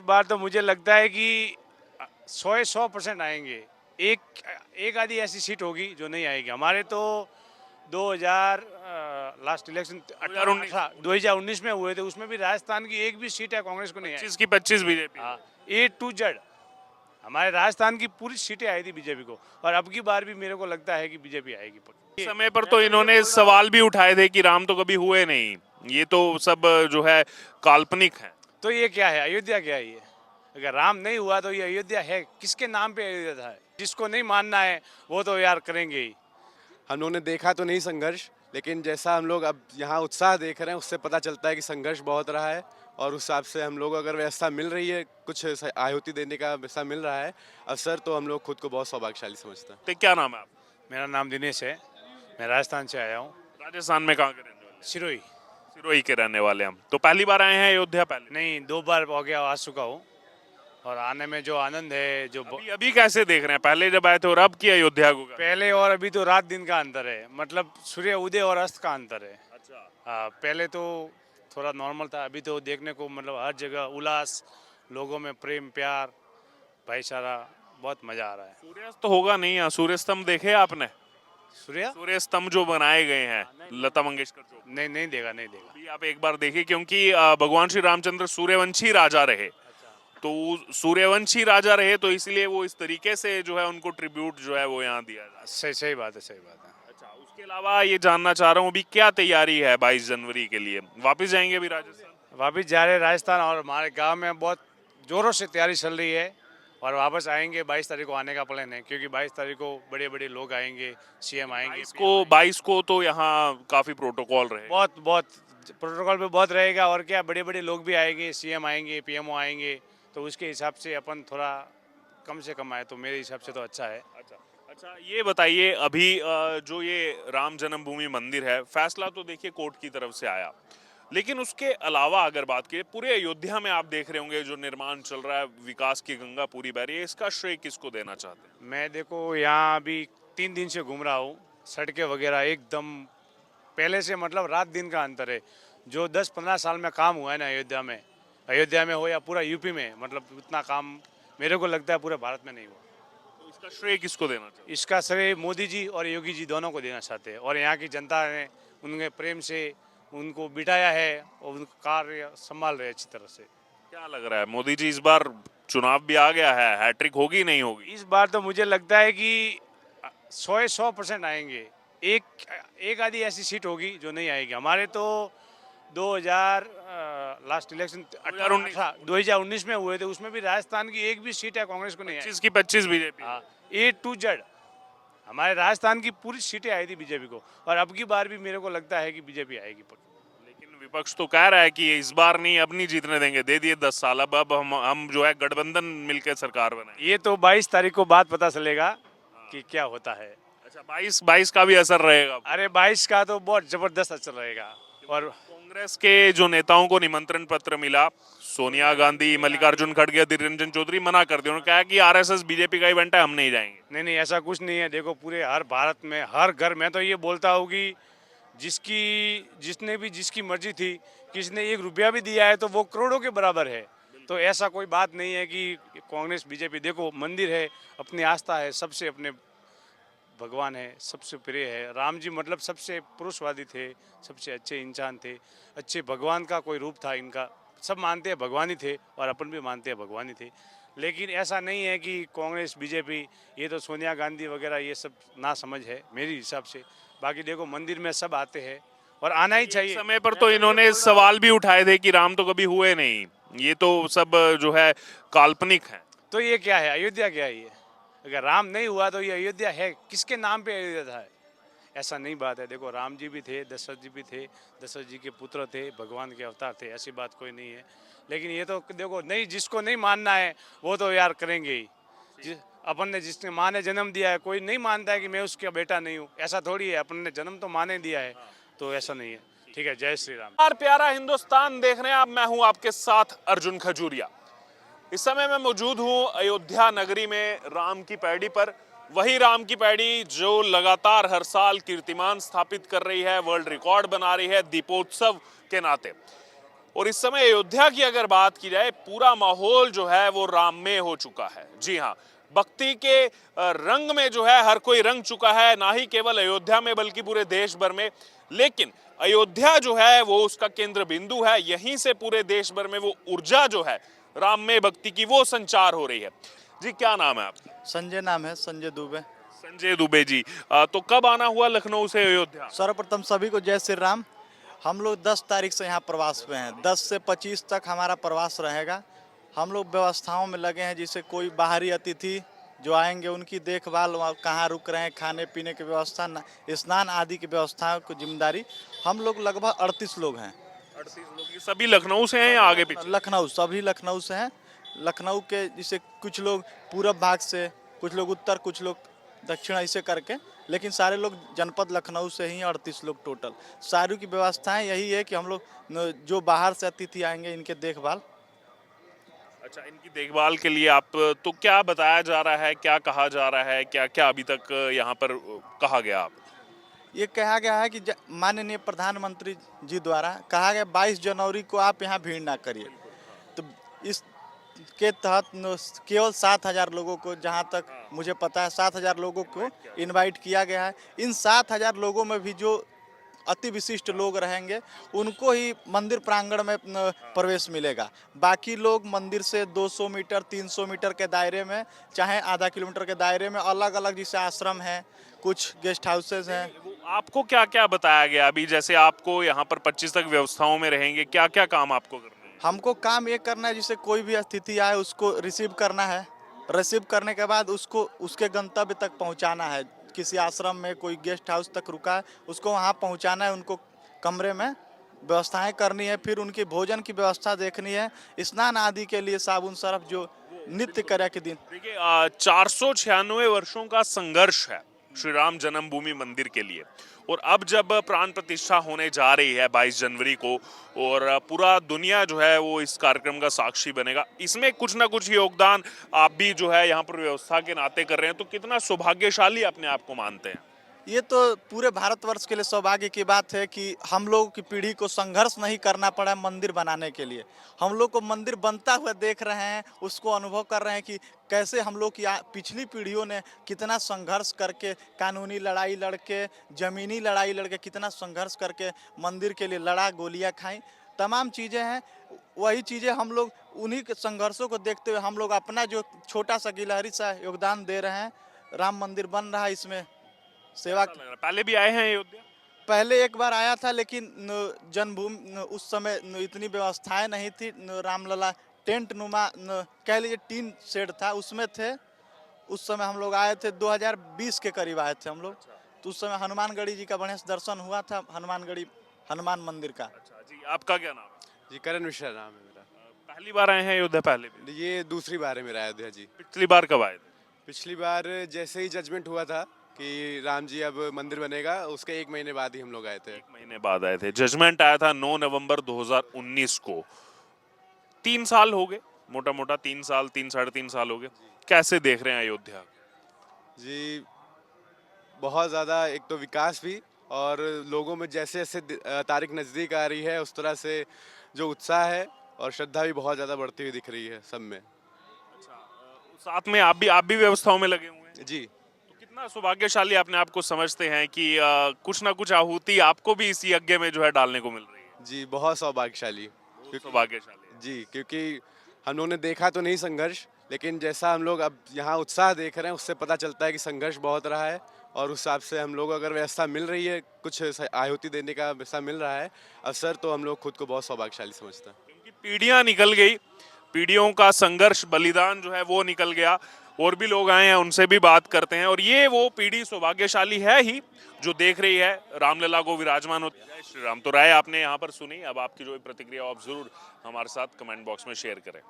इस बार तो मुझे लगता है कि 100% आएंगे। एक एक आधी ऐसी सीट होगी जो नहीं आएगी। हमारे तो 2000 लास्ट इलेक्शन 2019 में हुए थे, उसमें भी राजस्थान की एक भी सीट है कांग्रेस को नहीं आई। 25 की 25 बीजेपी। हाँ, ए टू जेड हमारे राजस्थान की पूरी सीटें आई थी बीजेपी को, और अब की बार भी मेरे को लगता है कि बीजेपी आएगी पक्की। समय पर तो इन्होंने सवाल भी उठाए थे कि राम तो कभी हुए नहीं, ये तो सब जो है काल्पनिक है। तो ये क्या है, अयोध्या क्या है ये? अगर राम नहीं हुआ तो ये अयोध्या है किसके नाम पे अयोध्या है? जिसको नहीं मानना है वो तो यार करेंगे ही। हम लोगों ने देखा तो नहीं संघर्ष, लेकिन जैसा हम लोग अब यहाँ उत्साह देख रहे हैं उससे पता चलता है कि संघर्ष बहुत रहा है। और उस हिसाब से हम लोग अगर व्यवस्था मिल रही है, कुछ आहुति देने का व्यवस्था मिल रहा है अवसर, तो हम लोग खुद को बहुत सौभाग्यशाली समझते हैं। तो क्या नाम है आप? मेरा नाम दिनेश है, मैं राजस्थान से आया हूँ, राजस्थान में कहाँ के रहने वाले? सिरोही। सिरोही के रहने वाले हम। तो पहली बार आए हैं अयोध्या? पहले नहीं, 2 बार हो गया आ चुका हूँ, और आने में जो आनंद है, जो अभी कैसे देख रहे हैं, पहले जब आए थे और अब की अयोध्या को? पहले और अभी तो रात दिन का अंतर है, मतलब सूर्य उदय और अस्त का अंतर है। अच्छा। हाँ, पहले तो थोड़ा नॉर्मल था, अभी तो देखने को मतलब हर जगह उल्लास, लोगों में प्रेम प्यार भाईचारा, बहुत मजा आ रहा है। सूर्यास्त तो होगा नहीं यहाँ, सूर्य स्तंभ देखे आपने? सूर्य स्तंभ जो बनाए गए हैं लता मंगेशकर चौक। नहीं देखा, नहीं देखा। अभी आप एक बार देखिए, क्योंकि भगवान श्री रामचंद्र सूर्यवंशी राजा रहे, तो सूर्यवंशी राजा रहे तो इसलिए वो इस तरीके से जो है उनको ट्रिब्यूट जो है वो यहाँ दिया जाता है। सही बात है, सही बात है। अच्छा, उसके अलावा ये जानना चाह रहा हूँ अभी क्या तैयारी है 22 जनवरी के लिए? वापस जाएंगे अभी राजस्थान? वापिस जा रहे राजस्थान, और हमारे गांव में बहुत जोरों से तैयारी चल रही है, और वापस आएंगे 22 तारीख को आने का प्लान है, क्योंकि 22 तारीख को बड़े बड़े लोग आएंगे, सीएम आएंगे। 22 को तो यहाँ काफी प्रोटोकॉल रहे, बहुत प्रोटोकॉल पे बहुत रहेगा, और क्या बड़े बड़े लोग भी आएंगे, सीएम आएंगे, पीएमओ आएंगे, तो उसके हिसाब से अपन थोड़ा कम से कम आए तो मेरे हिसाब से तो अच्छा है। अच्छा, ये बताइए अभी जो ये राम जन्मभूमि मंदिर है, फैसला तो देखिए कोर्ट की तरफ से आया, लेकिन उसके अलावा अगर बात करें पूरे अयोध्या में आप देख रहे होंगे जो निर्माण चल रहा है, विकास की गंगा पूरी बह रही है, इसका श्रेय किसको देना चाहते हैं? मैं देखो यहाँ अभी 3 दिन से घूम रहा हूँ, सड़कें वगैरह एकदम पहले से मतलब रात दिन का अंतर है। जो 10-15 साल में काम हुआ है ना अयोध्या में हो या पूरा यूपी में, मतलब उतना काम मेरे को लगता है पूरे भारत में नहीं हुआ। तो इसका श्रेय किसको देना चाहते हैं? इसका श्रेय मोदी जी और योगी जी दोनों को देना चाहते हैं, और यहाँ की जनता ने उनके प्रेम से उनको बिठाया है और उनका कार्य संभाल रहे अच्छी तरह से। क्या लग रहा है, मोदी जी इस बार, चुनाव भी आ गया है, हैट्रिक होगी नहीं होगी? इस बार तो मुझे लगता है कि 100% आएंगे। एक आधी ऐसी सीट होगी जो नहीं आएगी। हमारे तो 2000 लास्ट इलेक्शन 2019 में हुए थे, उसमें भी राजस्थान की एक भी सीट है कांग्रेस को नहीं आई। 25 की 25 बीजेपी। हाँ, ए टू जेड हमारे राजस्थान की पूरी सीटें आई थी बीजेपी को, और अब की बार भी मेरे को लगता है कि बीजेपी आएगी पक्की। लेकिन विपक्ष तो कह रहा है कि इस बार नहीं, अब नहीं जीतने देंगे, दे दिए 10 साल, अब हम जो है गठबंधन मिलकर सरकार बनाए। ये तो 22 तारीख को बात पता चलेगा कि क्या होता है। अच्छा, 22 का भी असर रहेगा? अरे 22 का तो बहुत जबरदस्त असर रहेगा। और कांग्रेस के जो नेताओं को निमंत्रण पत्र मिला, सोनिया गांधी, मल्लिकार्जुन खड़गे, अधीर रंजन चौधरी मना कर दिया, उन्होंने कहा कि आरएसएस बीजेपी का इवेंट है, हम नहीं जाएंगे। नहीं, ऐसा कुछ नहीं है। देखो पूरे हर भारत में हर घर में तो ये बोलता हूँ कि जिसने भी जिसकी मर्जी थी, किसी ने 1 रुपया भी दिया है तो वो करोड़ों के बराबर है। तो ऐसा कोई बात नहीं है कि कांग्रेस बीजेपी, देखो मंदिर है, अपनी आस्था है, सबसे अपने भगवान है, सबसे प्रिय है। राम जी मतलब सबसे पुरुषवादी थे, सबसे अच्छे इंसान थे, अच्छे भगवान का कोई रूप था इनका। सब मानते हैं भगवान ही थे, और अपन भी मानते हैं भगवान ही थे। लेकिन ऐसा नहीं है कि कांग्रेस बीजेपी, ये तो सोनिया गांधी वगैरह ये सब ना समझ है मेरे हिसाब से। बाकी देखो मंदिर में सब आते हैं और आना ही चाहिए। समय पर तो इन्होंने सवाल भी उठाए थे कि राम तो कभी हुए नहीं, ये तो सब जो है काल्पनिक है। तो ये क्या है, अयोध्या क्या है ये? अगर राम नहीं हुआ तो ये अयोध्या है किसके नाम पे अयोध्या है? ऐसा नहीं बात है। देखो राम जी भी थे, दशरथ जी भी थे, दशरथ जी के पुत्र थे, भगवान के अवतार थे, ऐसी बात कोई नहीं है। लेकिन ये तो देखो नहीं, जिसको नहीं मानना है वो तो यार करेंगे ही। अपन ने जिसने माँ ने जन्म दिया है, कोई नहीं मानता है कि मैं उसका बेटा नहीं हूँ, ऐसा थोड़ी है। अपन ने जन्म तो माँ ने दिया है, तो ऐसा नहीं है। ठीक है, जय श्री राम। यार प्यारा हिंदुस्तान देख रहे हैं आप, मैं हूं आपके साथ अर्जुन खजूरिया। इस समय मैं मौजूद हूं अयोध्या नगरी में, राम की पैड़ी पर। वही राम की पैड़ी जो लगातार हर साल कीर्तिमान स्थापित कर रही है, वर्ल्ड रिकॉर्ड बना रही है दीपोत्सव के नाते। और इस समय अयोध्या की अगर बात की जाए, पूरा माहौल जो है वो राममय हो चुका है। जी हाँ, भक्ति के रंग में जो है हर कोई रंग चुका है, ना ही केवल अयोध्या में बल्कि पूरे देश भर में। लेकिन अयोध्या जो है वो उसका केंद्र बिंदु है, यहीं से पूरे देश भर में वो ऊर्जा जो है राममय भक्ति की वो संचार हो रही है। जी, क्या नाम है आपका? संजय नाम है, संजय दुबे। संजय दुबे जी, तो कब आना हुआ लखनऊ से अयोध्या? सर्वप्रथम सभी को जय श्री राम। हम लोग 10 तारीख से यहाँ प्रवास पे हैं। 10 से 25 तक हमारा प्रवास रहेगा। हम लोग व्यवस्थाओं में लगे हैं, जिससे कोई बाहरी अतिथि जो आएंगे उनकी देखभाल, वहाँ कहाँ रुक रहे हैं, खाने पीने की व्यवस्था, स्नान आदि की व्यवस्था की जिम्मेदारी। हम लोग लगभग 38 लोग हैं। 38 लोग, ये सभी लखनऊ से हैं या आगे पीछे? लखनऊ, सभी लखनऊ से हैं। लखनऊ के जैसे कुछ लोग पूरब भाग से, कुछ लोग उत्तर, कुछ लोग दक्षिण, ऐसे करके, लेकिन सारे लोग जनपद लखनऊ से ही 38 लोग टोटल। सारी की व्यवस्थाएं यही है कि हम लोग जो बाहर से अतिथि आएंगे इनके देखभाल। अच्छा, इनकी देखभाल के लिए आप, तो क्या बताया जा रहा है, क्या कहा जा रहा है, क्या क्या अभी तक यहाँ पर कहा गया? आप ये कहा गया है कि माननीय प्रधानमंत्री जी द्वारा कहा गया 22 जनवरी को आप यहाँ भीड़ ना करिए। तो इस के तहत केवल 7,000 लोगों को, जहाँ तक मुझे पता है 7,000 लोगों को इनवाइट किया गया है। इन 7,000 लोगों में भी जो अति विशिष्ट लोग रहेंगे उनको ही मंदिर प्रांगण में प्रवेश मिलेगा। बाकी लोग मंदिर से 200 मीटर, 300 मीटर के दायरे में, चाहे आधा किलोमीटर के दायरे में, अलग अलग जैसे आश्रम हैं, कुछ गेस्ट हाउसेज हैं। आपको क्या क्या बताया गया अभी? जैसे आपको यहाँ पर 25 तक व्यवस्थाओं में रहेंगे, क्या क्या काम आपको करना है? हमको काम ये करना है, जैसे कोई भी अतिथि आए उसको रिसीव करना है। रिसीव करने के बाद उसको उसके गंतव्य तक पहुंचाना है। किसी आश्रम में कोई गेस्ट हाउस तक रुका है, उसको वहां पहुंचाना है, उनको कमरे में व्यवस्थाएं करनी है, फिर उनकी भोजन की व्यवस्था देखनी है, स्नान आदि के लिए साबुन सरफ जो नित्य क्रिया के दिन। देखिए, 496 वर्षों का संघर्ष है श्री राम जन्मभूमि मंदिर के लिए, और अब जब प्राण प्रतिष्ठा होने जा रही है 22 जनवरी को, और पूरा दुनिया जो है वो इस कार्यक्रम का साक्षी बनेगा, इसमें कुछ ना कुछ योगदान आप भी जो है यहाँ पर व्यवस्था के नाते कर रहे हैं, तो कितना सौभाग्यशाली अपने आप को मानते हैं? ये तो पूरे भारतवर्ष के लिए सौभाग्य की बात है कि हम लोग की पीढ़ी को संघर्ष नहीं करना पड़ा मंदिर बनाने के लिए। हम लोग को मंदिर बनता हुआ देख रहे हैं, उसको अनुभव कर रहे हैं कि कैसे हम लोग की पिछली पीढ़ियों ने कितना संघर्ष करके, कानूनी लड़ाई लड़के, ज़मीनी लड़ाई लड़के, कितना संघर्ष करके मंदिर के लिए लड़ा, गोलियां खाई, तमाम चीज़ें हैं। वही चीज़ें हम लोग, उन्हीं के संघर्षों को देखते हुए हम लोग अपना जो छोटा सा गिलहरी सा योगदान दे रहे हैं। राम मंदिर बन रहा है, इसमें सेवा। पहले भी आए हैं अयोध्या? पहले एक बार आया था, लेकिन जन्मभूमि उस समय इतनी व्यवस्थाएं नहीं थी। रामलला टेंट नुमा कह लीजिए, टीन शेड था, उसमें थे। उस समय हम लोग आए थे, 2020 के करीब आए थे हम लोग। तो उस समय हनुमानगढ़ी जी का बढ़िया से दर्शन हुआ था, हनुमानगढ़ी हनुमान मंदिर का। अच्छा जी, आपका क्या नाम है? जी, करण मिश्रा नाम है मेरा। पहली बार आए हैं अयोध्या? पहले भी? ये दूसरी बार है मेरा अयोध्या जी। पिछली बार कब आए थे? पिछली बार जैसे ही जजमेंट हुआ था कि राम जी अब मंदिर बनेगा, उसके 1 महीने बाद ही हम लोग आए थे। 1 महीने बाद आए थे। जजमेंट आया था 9 नवंबर 2019 को। 3 साल हो गए, मोटा मोटा 3 साल, 3-3.5 साल हो गए। कैसे देख रहे हैं अयोध्या? जी, बहुत ज़्यादा, एक तो विकास भी, और लोगों में जैसे जैसे तारीख नज़दीक आ रही है, उस तरह से जो उत्साह है और श्रद्धा भी बहुत ज़्यादा बढ़ती हुई दिख रही है सब में। साथ में आप भी व्यवस्थाओं में लगे हुए हैं? जी। तो कितना सौभाग्यशाली अपने आप को समझते हैं कि कुछ ना कुछ आहुति आपको भी इस यज्ञ में जो है डालने को मिल रही है? जी, बहुत सौभाग्यशाली। सौभाग्यशाली। जी, क्योंकि हम लोगों ने देखा तो नहीं संघर्ष, लेकिन जैसा हम लोग अब यहाँ उत्साह देख रहे हैं, उससे पता चलता है कि संघर्ष बहुत रहा है, और उस हिसाब से हम लोग अगर व्यवस्था मिल रही है, कुछ आहुति देने का व्यवस्था मिल रहा है अवसर, तो हम लोग खुद को बहुत सौभाग्यशाली समझते हैं। क्योंकि पीढ़ियां निकल गई, पीढ़ियों का संघर्ष, बलिदान जो है वो निकल गया। और भी लोग आए हैं, उनसे भी बात करते हैं, और ये वो पीढ़ी सौभाग्यशाली है ही जो देख रही है रामलला को विराजमान होते। जय श्री राम। तो राय आपने यहाँ पर सुनी, अब आपकी जो प्रतिक्रिया आप जरूर हमारे साथ कमेंट बॉक्स में शेयर करें।